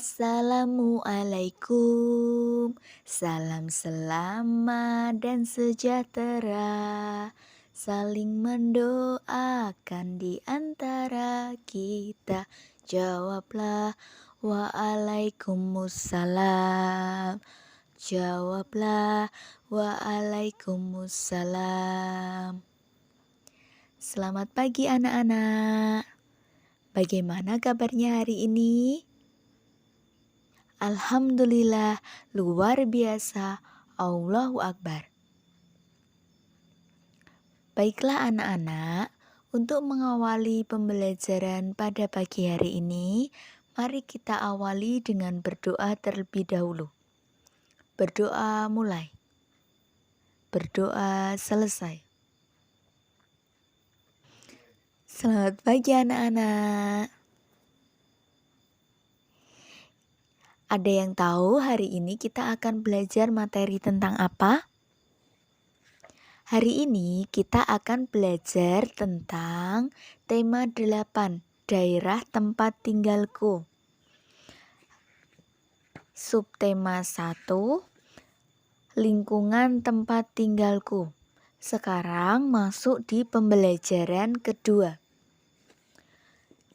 Assalamualaikum, salam selamat dan sejahtera, saling mendoakan di antara kita. Jawablah, waalaikumsalam. Jawablah, waalaikumsalam. Selamat pagi anak-anak. Bagaimana kabarnya hari ini? Alhamdulillah, luar biasa. Allahu Akbar. Baiklah anak-anak, untuk mengawali pembelajaran pada pagi hari ini, mari kita awali dengan berdoa terlebih dahulu. Berdoa mulai. Berdoa selesai. Selamat pagi anak-anak. Ada yang tahu hari ini kita akan belajar materi tentang apa? Hari ini kita akan belajar tentang tema 8, daerah tempat tinggalku. Subtema 1, lingkungan tempat tinggalku. Sekarang masuk di pembelajaran kedua.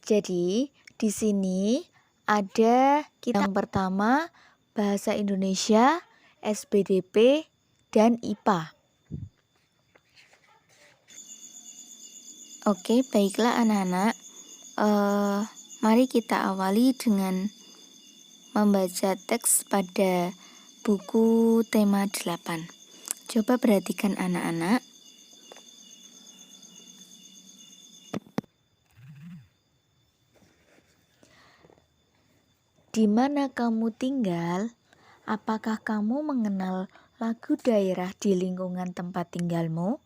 Jadi, di sini ada yang pertama bahasa Indonesia, SPDP, dan IPA. Oke, baiklah anak-anak. Mari kita awali dengan membaca teks pada buku tema 8. Coba perhatikan anak-anak. Di mana kamu tinggal? Apakah kamu mengenal lagu daerah di lingkungan tempat tinggalmu?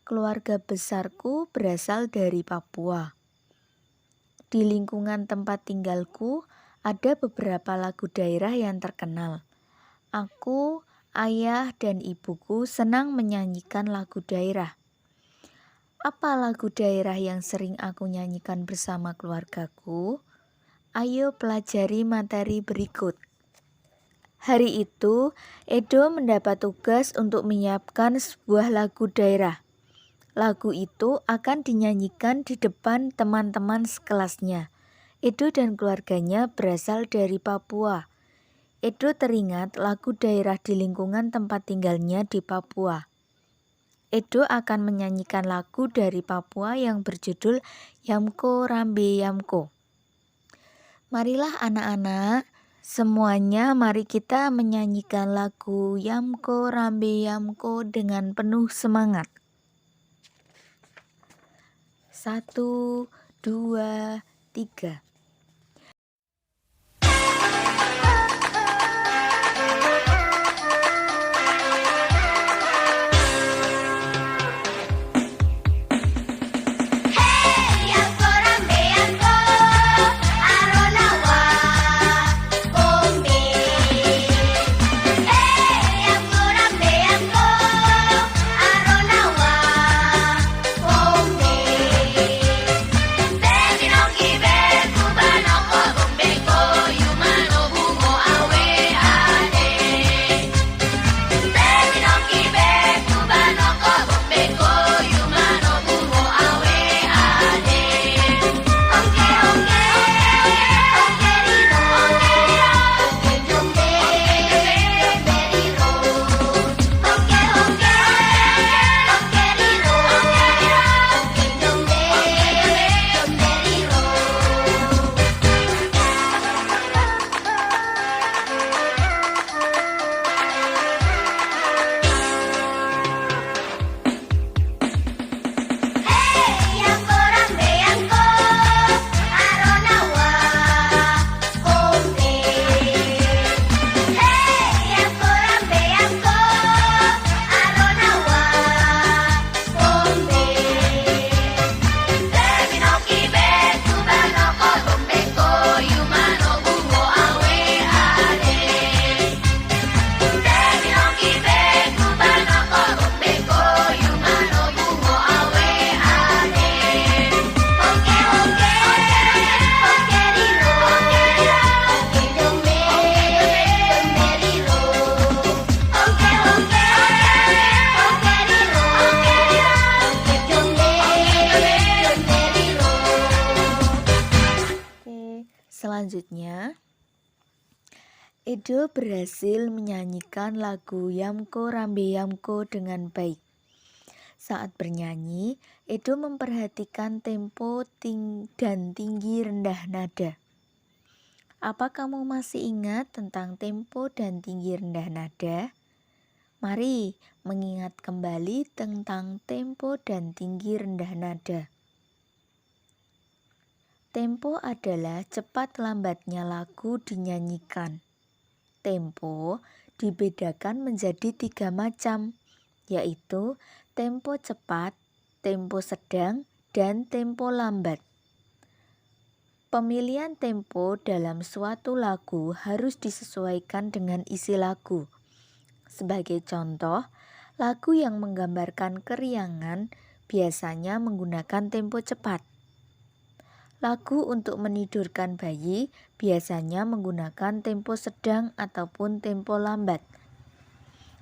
Keluarga besarku berasal dari Papua. Di lingkungan tempat tinggalku ada beberapa lagu daerah yang terkenal. Aku, ayah, dan ibuku senang menyanyikan lagu daerah. Apa lagu daerah yang sering aku nyanyikan bersama keluargaku? Ayo pelajari materi berikut. Hari itu, Edo mendapat tugas untuk menyiapkan sebuah lagu daerah. Lagu itu akan dinyanyikan di depan teman-teman sekelasnya. Edo dan keluarganya berasal dari Papua. Edo teringat lagu daerah di lingkungan tempat tinggalnya di Papua. Edo akan menyanyikan lagu dari Papua yang berjudul Yamko Rambe Yamko. Marilah anak-anak, semuanya mari kita menyanyikan lagu Yamko Rambe Yamko dengan penuh semangat. 1, 2, 3. Selanjutnya, Edo berhasil menyanyikan lagu Yamko Rambe Yamko dengan baik. Saat bernyanyi, Edo memperhatikan tempo dan tinggi rendah nada. Apa kamu masih ingat tentang tempo dan tinggi rendah nada? Mari mengingat kembali tentang tempo dan tinggi rendah nada. Tempo adalah cepat lambatnya lagu dinyanyikan. Tempo dibedakan menjadi 3 macam, yaitu tempo cepat, tempo sedang, dan tempo lambat. Pemilihan tempo dalam suatu lagu harus disesuaikan dengan isi lagu. Sebagai contoh, lagu yang menggambarkan keriangan biasanya menggunakan tempo cepat. Lagu untuk menidurkan bayi biasanya menggunakan tempo sedang ataupun tempo lambat.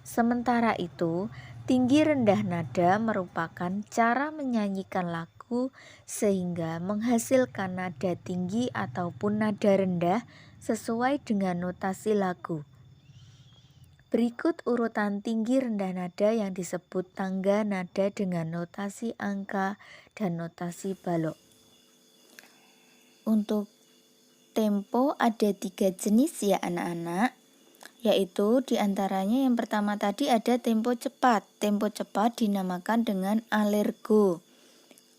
Sementara itu, tinggi rendah nada merupakan cara menyanyikan lagu sehingga menghasilkan nada tinggi ataupun nada rendah sesuai dengan notasi lagu. Berikut urutan tinggi rendah nada yang disebut tangga nada dengan notasi angka dan notasi balok. Untuk tempo ada 3 jenis ya anak-anak, yaitu diantaranya yang pertama tadi ada tempo cepat. Tempo cepat dinamakan dengan allegro.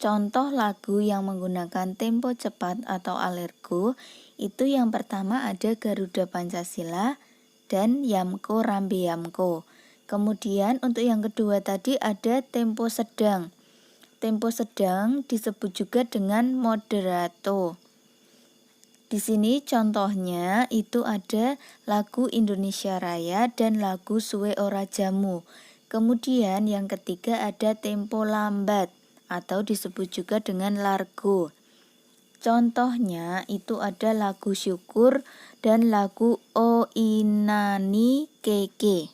Contoh lagu yang menggunakan tempo cepat atau allegro itu yang pertama ada Garuda Pancasila dan Yamko Rambe Yamko. Kemudian untuk yang kedua tadi ada tempo sedang. Tempo sedang disebut juga dengan moderato. Di sini contohnya itu ada lagu Indonesia Raya dan lagu Suwe Ora Jamu. Kemudian yang ketiga ada tempo lambat atau disebut juga dengan largo. Contohnya itu ada lagu Syukur dan lagu O Inani Keke.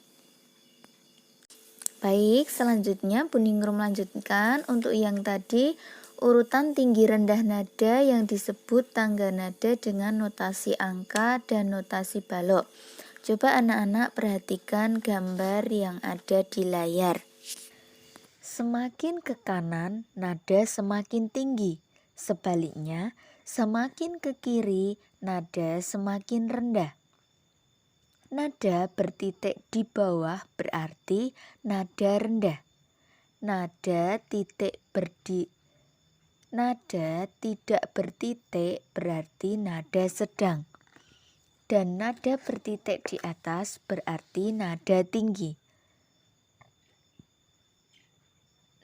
Baik, selanjutnya Bu Ningrum lanjutkan untuk yang tadi urutan tinggi rendah nada yang disebut tangga nada dengan notasi angka dan notasi balok. Coba anak-anak perhatikan gambar yang ada di layar. Semakin ke kanan, nada semakin tinggi. Sebaliknya, semakin ke kiri, nada semakin rendah. Nada bertitik di bawah berarti nada rendah. Nada tidak bertitik berarti nada sedang. Dan nada bertitik di atas berarti nada tinggi.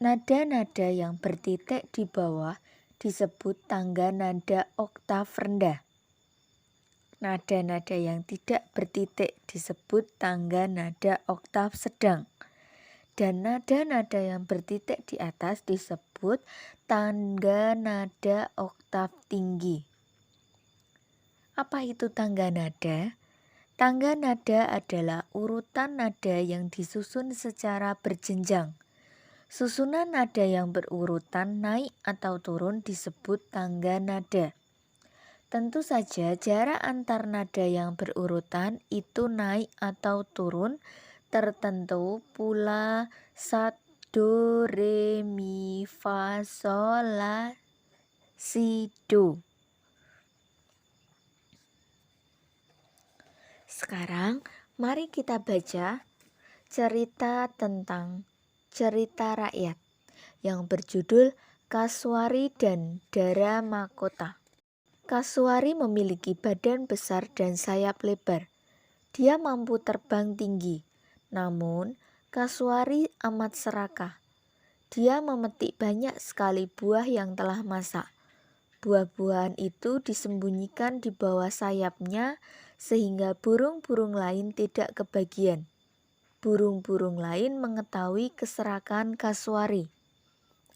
Nada-nada yang bertitik di bawah disebut tangga nada oktav rendah. Nada-nada yang tidak bertitik disebut tangga nada oktav sedang. Dan nada-nada yang bertitik di atas disebut tangga nada oktav tinggi. Apa itu tangga nada? Tangga nada adalah urutan nada yang disusun secara berjenjang. Susunan nada yang berurutan naik atau turun disebut tangga nada. Tentu saja jarak antar nada yang berurutan itu naik atau turun tertentu pula do, re, mi, fa, sol, la, si, do. Sekarang mari kita baca cerita tentang cerita rakyat yang berjudul Kasuari dan Dara Makota. Kasuari memiliki badan besar dan sayap lebar. Dia mampu terbang tinggi. Namun, Kasuari amat serakah. Dia memetik banyak sekali buah yang telah masak. Buah-buahan itu disembunyikan di bawah sayapnya sehingga burung-burung lain tidak kebagian. Burung-burung lain mengetahui keserakan Kasuari.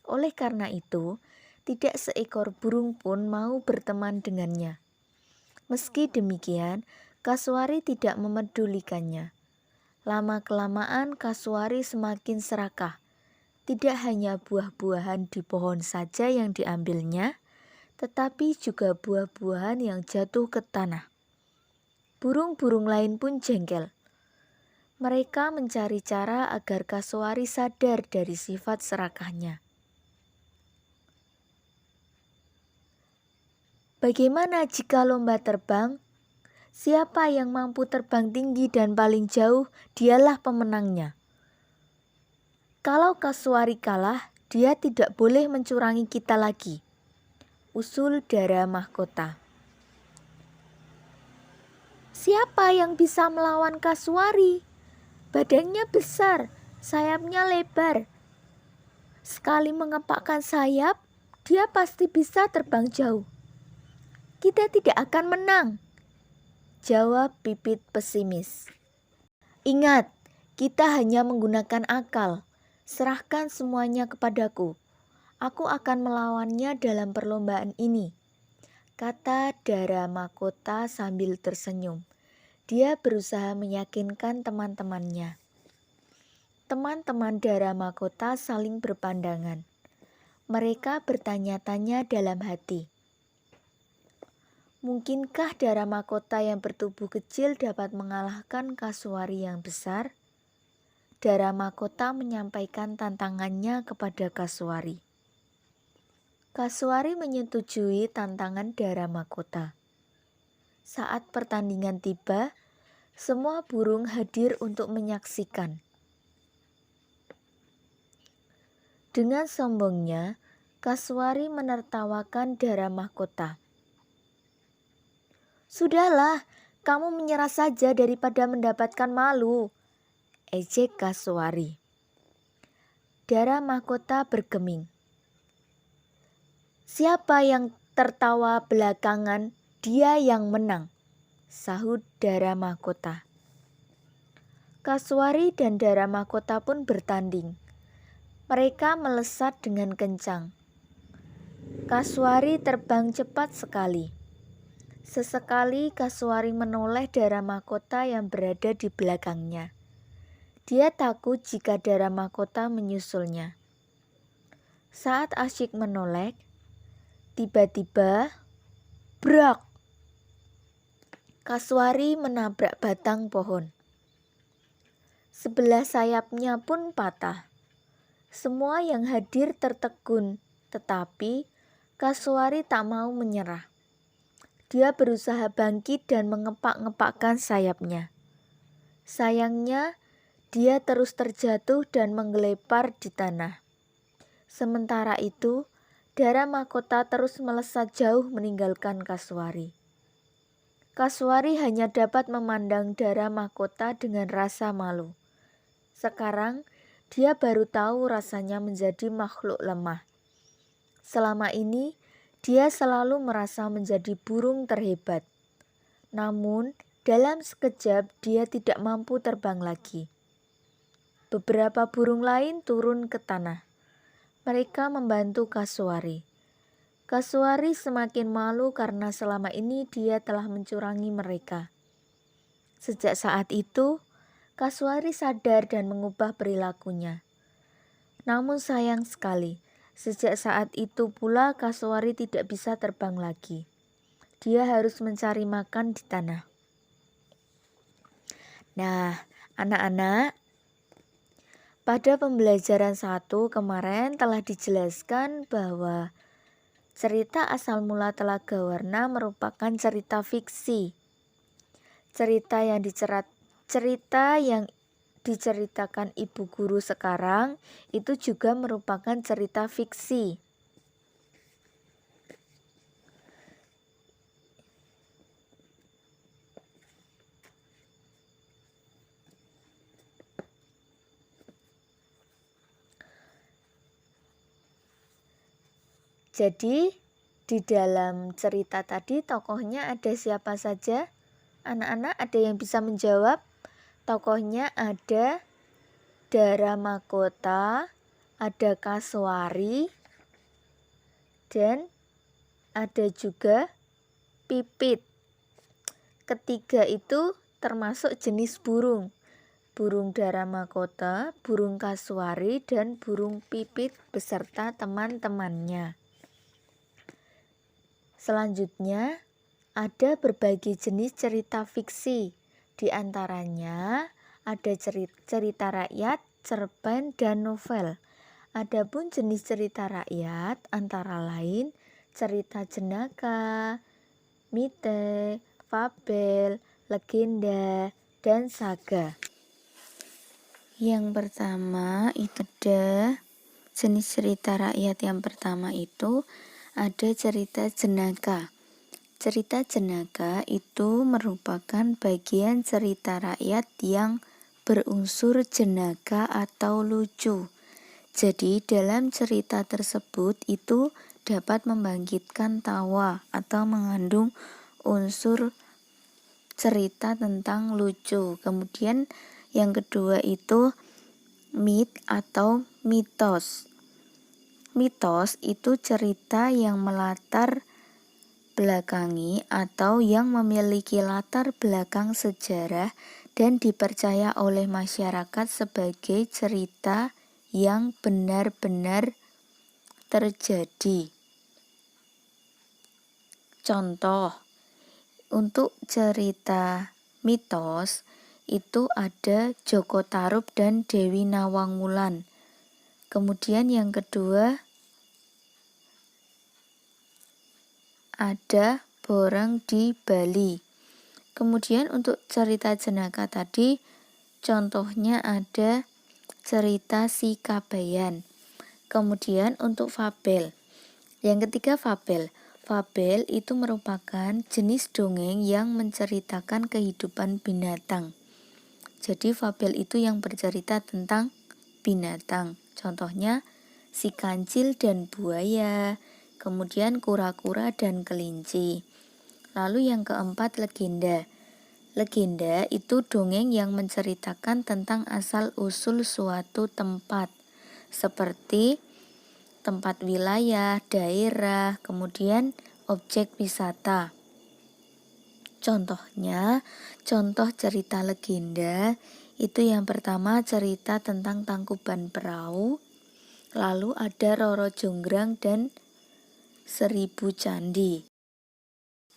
Oleh karena itu, tidak seekor burung pun mau berteman dengannya. Meski demikian, Kasuari tidak memedulikannya. Lama-kelamaan Kasuari semakin serakah. Tidak hanya buah-buahan di pohon saja yang diambilnya, tetapi juga buah-buahan yang jatuh ke tanah. Burung-burung lain pun jengkel. Mereka mencari cara agar kasuari sadar dari sifat serakahnya. Bagaimana jika lomba terbang? Siapa yang mampu terbang tinggi dan paling jauh, dialah pemenangnya. Kalau kasuari kalah, dia tidak boleh mencurangi kita lagi. Usul Dara Mahkota. Siapa yang bisa melawan kasuari? Badannya besar, sayapnya lebar. Sekali mengepakkan sayap, dia pasti bisa terbang jauh. Kita tidak akan menang, jawab Pipit pesimis. Ingat, kita hanya menggunakan akal. Serahkan semuanya kepadaku. Aku akan melawannya dalam perlombaan ini, kata Dara Mahkota sambil tersenyum. Dia berusaha meyakinkan teman-temannya. Teman-teman Dara Mahkota saling berpandangan. Mereka bertanya-tanya dalam hati. Mungkinkah Dara Mahkota yang bertubuh kecil dapat mengalahkan kasuari yang besar? Dara Mahkota menyampaikan tantangannya kepada kasuari. Kasuari menyetujui tantangan Dara Mahkota. Saat pertandingan tiba, semua burung hadir untuk menyaksikan. Dengan sombongnya, kasuari menertawakan Dara Mahkota. Sudahlah, kamu menyerah saja daripada mendapatkan malu, ejek kasuari. Dara Mahkota bergeming. Siapa yang tertawa belakangan, dia yang menang, sahut Dara Mahkota. Kasuari dan Dara Mahkota pun bertanding. Mereka melesat dengan kencang. Kasuari terbang cepat sekali. Sesekali kasuari menoleh Dara Mahkota yang berada di belakangnya. Dia takut jika Dara Mahkota menyusulnya. Saat asyik menoleh, tiba-tiba, brak! Kasuari menabrak batang pohon. Sebelah sayapnya pun patah. Semua yang hadir tertegun, tetapi kasuari tak mau menyerah. Dia berusaha bangkit dan mengepak-ngepakkan sayapnya. Sayangnya, dia terus terjatuh dan menggelepar di tanah. Sementara itu, Dara Mahkota terus melesat jauh meninggalkan kasuari. Kasuari hanya dapat memandang Dara Mahkota dengan rasa malu. Sekarang, dia baru tahu rasanya menjadi makhluk lemah. Selama ini, dia selalu merasa menjadi burung terhebat. Namun, dalam sekejap dia tidak mampu terbang lagi. Beberapa burung lain turun ke tanah. Mereka membantu kasuari. Kasuari semakin malu karena selama ini dia telah mencurangi mereka. Sejak saat itu, kasuari sadar dan mengubah perilakunya. Namun sayang sekali, sejak saat itu pula kasuari tidak bisa terbang lagi. Dia harus mencari makan di tanah. Nah, anak-anak, pada pembelajaran 1 kemarin telah dijelaskan bahwa cerita asal mula Telaga Warna merupakan cerita fiksi. Cerita yang diceritakan ibu guru sekarang itu juga merupakan cerita fiksi. Jadi di dalam cerita tadi tokohnya ada siapa saja? Anak-anak ada yang bisa menjawab? Tokohnya ada Dara Mahkota, ada kasuari, dan ada juga pipit. Ketiga itu termasuk jenis burung. Burung Dara Mahkota, burung kasuari, dan burung pipit beserta teman-temannya. Selanjutnya, ada berbagai jenis cerita fiksi. Di antaranya ada cerita rakyat, cerpen, dan novel. Adapun jenis cerita rakyat antara lain cerita jenaka, mite, fabel, legenda, dan saga. Yang pertama itu ada jenis cerita rakyat yang pertama itu ada cerita jenaka. Cerita jenaka itu merupakan bagian cerita rakyat yang berunsur jenaka atau lucu. Jadi dalam cerita tersebut itu dapat membangkitkan tawa atau mengandung unsur cerita tentang lucu. Kemudian yang kedua itu mit atau mitos. Mitos itu cerita yang melatar belakangi atau yang memiliki latar belakang sejarah dan dipercaya oleh masyarakat sebagai cerita yang benar-benar terjadi. Contoh, untuk cerita mitos itu ada Joko Tarub dan Dewi Nawang Wulan. Kemudian yang kedua ada Borang di Bali. Kemudian untuk cerita jenaka tadi contohnya ada cerita Si Kabayan. Kemudian untuk fabel. Yang ketiga fabel. Fabel itu merupakan jenis dongeng yang menceritakan kehidupan binatang. Jadi fabel itu yang bercerita tentang binatang. Contohnya si kancil dan buaya, kemudian kura-kura dan kelinci. Lalu yang keempat legenda. Legenda itu dongeng yang menceritakan tentang asal-usul suatu tempat, seperti tempat wilayah, daerah, kemudian objek wisata. Contohnya, contoh cerita legenda itu yang pertama cerita tentang Tangkuban Perahu, lalu ada Roro Jonggrang dan Seribu Candi.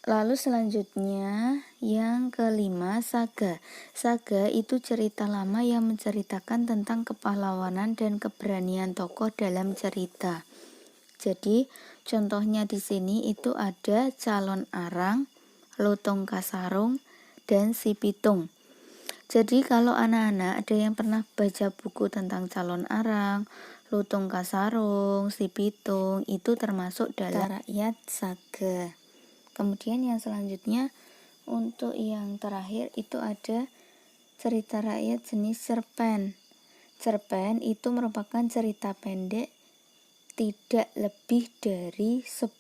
Lalu selanjutnya yang kelima saga. Saga itu cerita lama yang menceritakan tentang kepahlawanan dan keberanian tokoh dalam cerita. Jadi contohnya di sini itu ada Calon Arang, Lotong Kasarung, dan Si Pitung. Jadi kalau anak-anak ada yang pernah baca buku tentang Calon Arang, Lotong Kasarung, Si Pitung, itu termasuk dalam rakyat saga. Kemudian yang selanjutnya untuk yang terakhir itu ada cerita rakyat jenis cerpen. Cerpen itu merupakan cerita pendek tidak lebih dari 10.000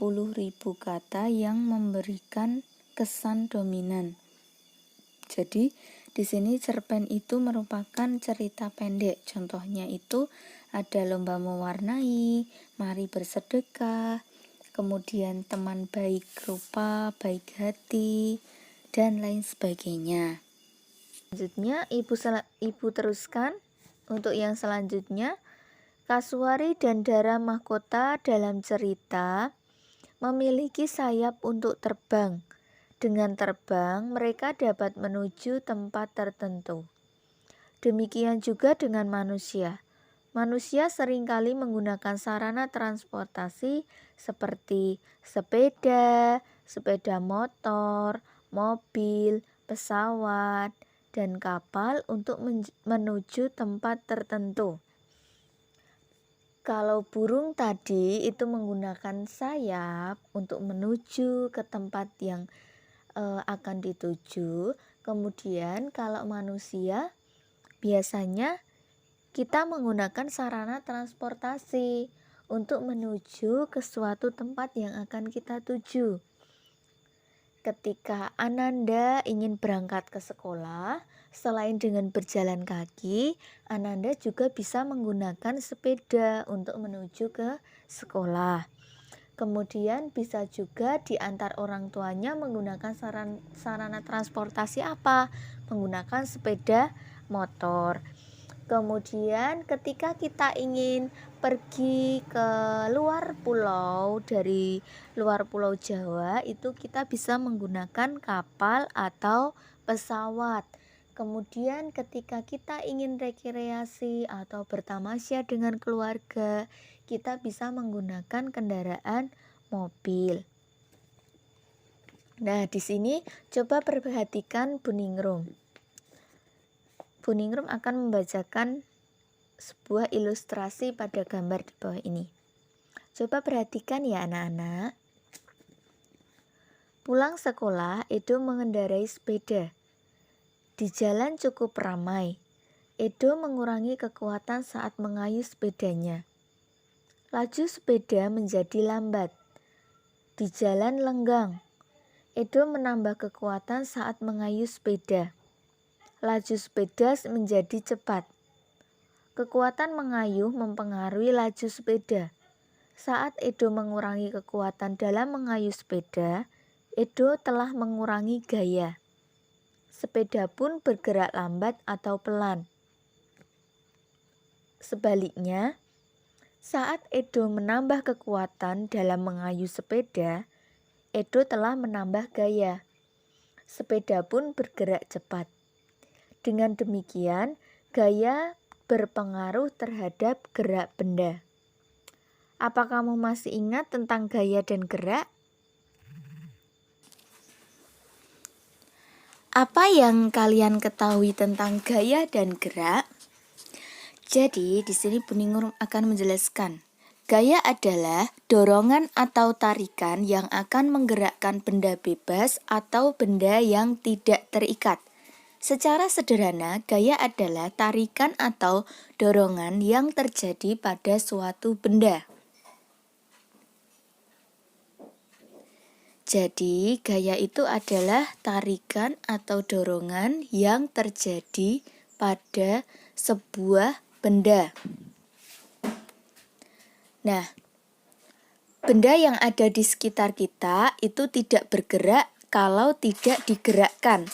kata yang memberikan kesan dominan. Jadi di sini cerpen itu merupakan cerita pendek. Contohnya itu ada Lomba Mewarnai, Mari Bersedekah, kemudian Teman Baik Rupa, Baik Hati, dan lain sebagainya. Selanjutnya ibu teruskan untuk yang selanjutnya. Kasuari dan Dara Mahkota dalam cerita memiliki sayap untuk terbang. Dengan terbang, mereka dapat menuju tempat tertentu. Demikian juga dengan manusia. Manusia seringkali menggunakan sarana transportasi seperti sepeda, sepeda motor, mobil, pesawat, dan kapal untuk menuju tempat tertentu. Kalau burung tadi itu menggunakan sayap untuk menuju ke tempat yang akan dituju. Kemudian kalau manusia biasanya kita menggunakan sarana transportasi untuk menuju ke suatu tempat yang akan kita tuju. Ketika Ananda ingin berangkat ke sekolah, selain dengan berjalan kaki, Ananda juga bisa menggunakan sepeda untuk menuju ke sekolah. Kemudian bisa juga diantar orang tuanya menggunakan sarana transportasi apa? Menggunakan sepeda motor. Kemudian ketika kita ingin pergi ke luar pulau, dari luar pulau Jawa itu kita bisa menggunakan kapal atau pesawat. Kemudian ketika kita ingin rekreasi atau bertamasya dengan keluarga, kita bisa menggunakan kendaraan mobil. Nah, di sini coba perhatikan Bu Ningrum. Bu Ningrum akan membacakan sebuah ilustrasi pada gambar di bawah ini. Coba perhatikan ya anak-anak. Pulang sekolah, Edo mengendarai sepeda. Di jalan cukup ramai. Edo mengurangi kekuatan saat mengayuh sepedanya. Laju sepeda menjadi lambat. Di jalan lenggang. Edo menambah kekuatan saat mengayuh sepeda. Laju sepeda menjadi cepat. Kekuatan mengayuh mempengaruhi laju sepeda. Saat Edo mengurangi kekuatan dalam mengayuh sepeda, Edo telah mengurangi gaya. Sepeda pun bergerak lambat atau pelan. Sebaliknya, saat Edo menambah kekuatan dalam mengayuh sepeda, Edo telah menambah gaya. Sepeda pun bergerak cepat. Dengan demikian, gaya berpengaruh terhadap gerak benda. Apa kamu masih ingat tentang gaya dan gerak? Apa yang kalian ketahui tentang gaya dan gerak? Jadi, di sini Bu Ningrum akan menjelaskan. Gaya adalah dorongan atau tarikan yang akan menggerakkan benda bebas atau benda yang tidak terikat. Secara sederhana, gaya adalah tarikan atau dorongan yang terjadi pada suatu benda. Jadi, gaya itu adalah tarikan atau dorongan yang terjadi pada sebuah benda. Nah, benda yang ada di sekitar kita itu tidak bergerak kalau tidak digerakkan.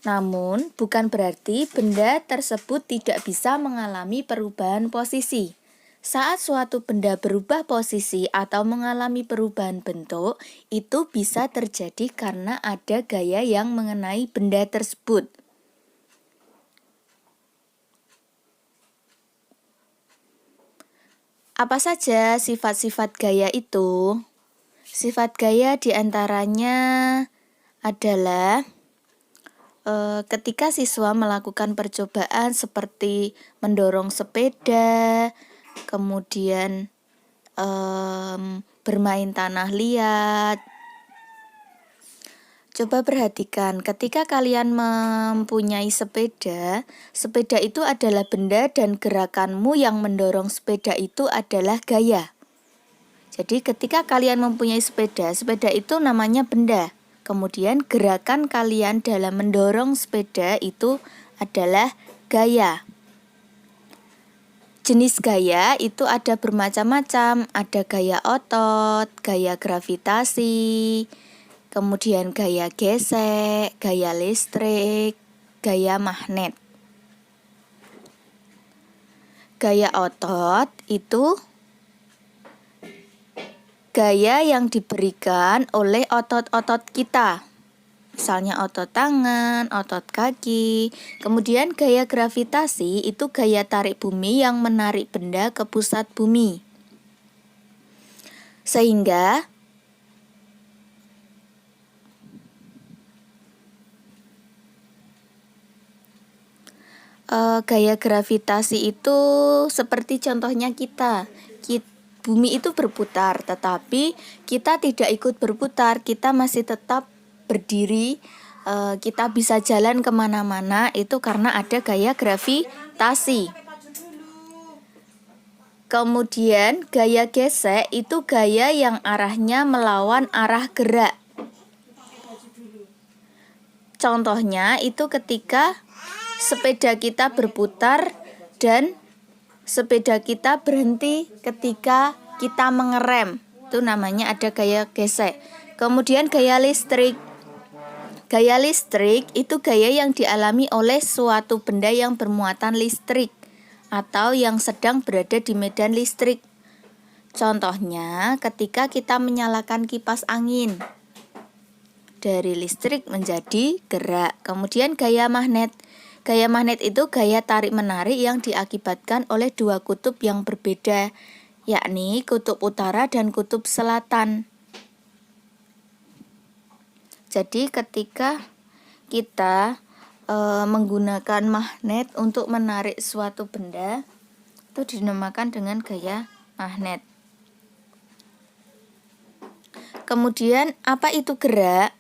Namun, bukan berarti benda tersebut tidak bisa mengalami perubahan posisi. Saat suatu benda berubah posisi atau mengalami perubahan bentuk, itu bisa terjadi karena ada gaya yang mengenai benda tersebut. Apa saja sifat-sifat gaya itu? Sifat gaya diantaranya adalah ketika siswa melakukan percobaan seperti mendorong sepeda, kemudian bermain tanah liat. Coba perhatikan, ketika kalian mempunyai sepeda, sepeda itu adalah benda dan gerakanmu yang mendorong sepeda itu adalah gaya. Jadi ketika kalian mempunyai sepeda, sepeda itu namanya benda. Kemudian gerakan kalian dalam mendorong sepeda itu adalah gaya. Jenis gaya itu ada bermacam-macam, ada gaya otot, gaya gravitasi, kemudian gaya gesek, gaya listrik, gaya magnet. Gaya otot itu gaya yang diberikan oleh otot-otot kita. Misalnya otot tangan, otot kaki. Kemudian gaya gravitasi itu gaya tarik bumi yang menarik benda ke pusat bumi. Sehingga gaya gravitasi itu seperti contohnya bumi itu berputar, tetapi kita tidak ikut berputar, kita masih tetap berdiri, kita bisa jalan kemana-mana, itu karena ada gaya gravitasi. Kemudian gaya gesek itu gaya yang arahnya melawan arah gerak. Contohnya itu ketika sepeda kita berputar dan sepeda kita berhenti ketika kita mengerem. Itu namanya ada gaya gesek. Kemudian gaya listrik. Gaya listrik itu gaya yang dialami oleh suatu benda yang bermuatan listrik. atau yang sedang berada di medan listrik. Contohnya ketika kita menyalakan kipas angin. Dari listrik menjadi gerak. Kemudian gaya magnet. Gaya magnet itu gaya tarik-menarik yang diakibatkan oleh dua kutub yang berbeda, yakni kutub utara dan kutub selatan. Jadi ketika kita menggunakan magnet untuk menarik suatu benda, itu dinamakan dengan gaya magnet. Kemudian apa itu gerak?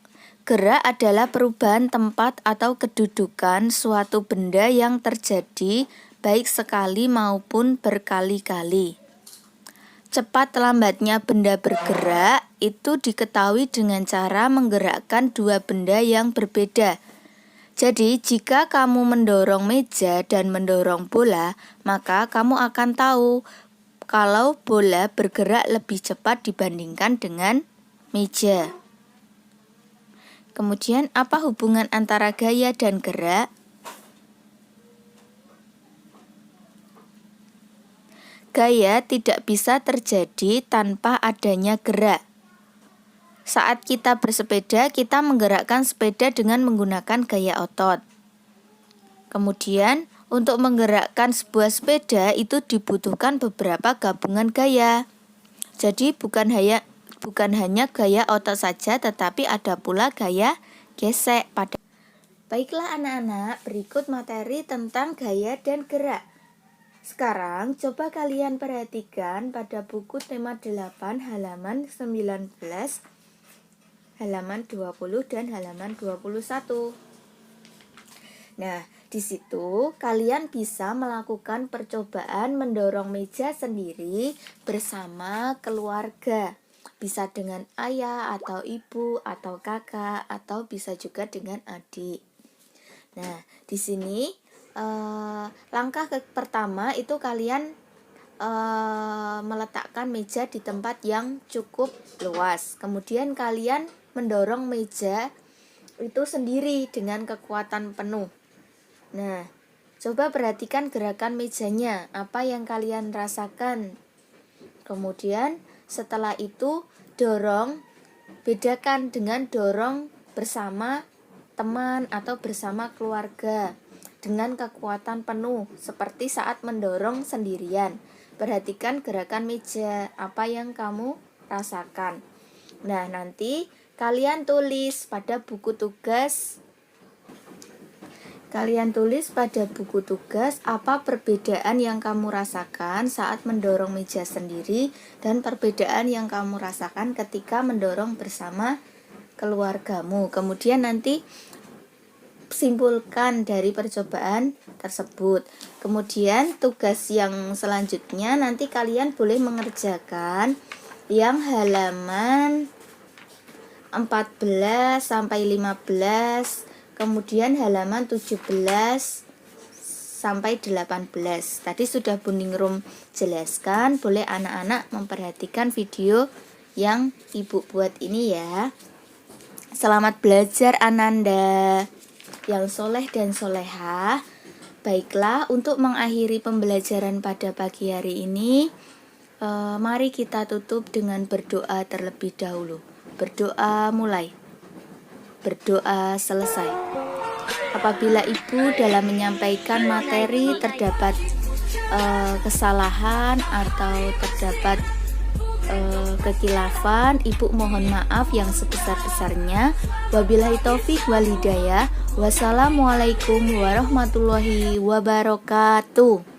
Gerak adalah perubahan tempat atau kedudukan suatu benda yang terjadi baik sekali maupun berkali-kali. Cepat lambatnya benda bergerak itu diketahui dengan cara menggerakkan dua benda yang berbeda. Jadi jika kamu mendorong meja dan mendorong bola, maka kamu akan tahu kalau bola bergerak lebih cepat dibandingkan dengan meja. Kemudian apa hubungan antara gaya dan gerak? Gaya tidak bisa terjadi tanpa adanya gerak. Saat kita bersepeda, kita menggerakkan sepeda dengan menggunakan gaya otot. Kemudian untuk menggerakkan sebuah sepeda itu dibutuhkan beberapa gabungan gaya. Jadi bukan hanya gaya otot saja, tetapi ada pula gaya gesek. Baiklah anak-anak, berikut materi tentang gaya dan gerak. Sekarang coba kalian perhatikan pada buku tema 8 halaman 19, halaman 20 dan halaman 21. Nah, di situ kalian bisa melakukan percobaan mendorong meja sendiri bersama keluarga. Bisa dengan ayah atau ibu atau kakak atau bisa juga dengan adik. Nah, di sini langkah pertama itu kalian meletakkan meja di tempat yang cukup luas. Kemudian kalian mendorong meja itu sendiri dengan kekuatan penuh. Nah, coba perhatikan gerakan mejanya, apa yang kalian rasakan. Kemudian setelah itu dorong, bedakan dengan dorong bersama teman atau bersama keluarga dengan kekuatan penuh seperti saat mendorong sendirian. Perhatikan gerakan meja, apa yang kamu rasakan. Nah, nanti kalian tulis pada buku tugas. Apa perbedaan yang kamu rasakan saat mendorong meja sendiri dan perbedaan yang kamu rasakan ketika mendorong bersama keluargamu. Kemudian nanti simpulkan dari percobaan tersebut. Kemudian tugas yang selanjutnya nanti kalian boleh mengerjakan yang halaman 14 sampai 15, kemudian halaman 17 sampai 18. Tadi sudah Buningrum jelaskan, boleh anak-anak memperhatikan video yang Ibu buat ini ya. Selamat belajar Ananda yang soleh dan solehah. Baiklah, untuk mengakhiri pembelajaran pada pagi hari ini, mari kita tutup dengan berdoa terlebih dahulu. Berdoa mulai, berdoa selesai. Apabila ibu dalam menyampaikan materi terdapat kesalahan atau terdapat kekilafan, ibu mohon maaf yang sebesar-besarnya. Wabillahi taufik wal hidayah. Wassalamualaikum warahmatullahi wabarakatuh.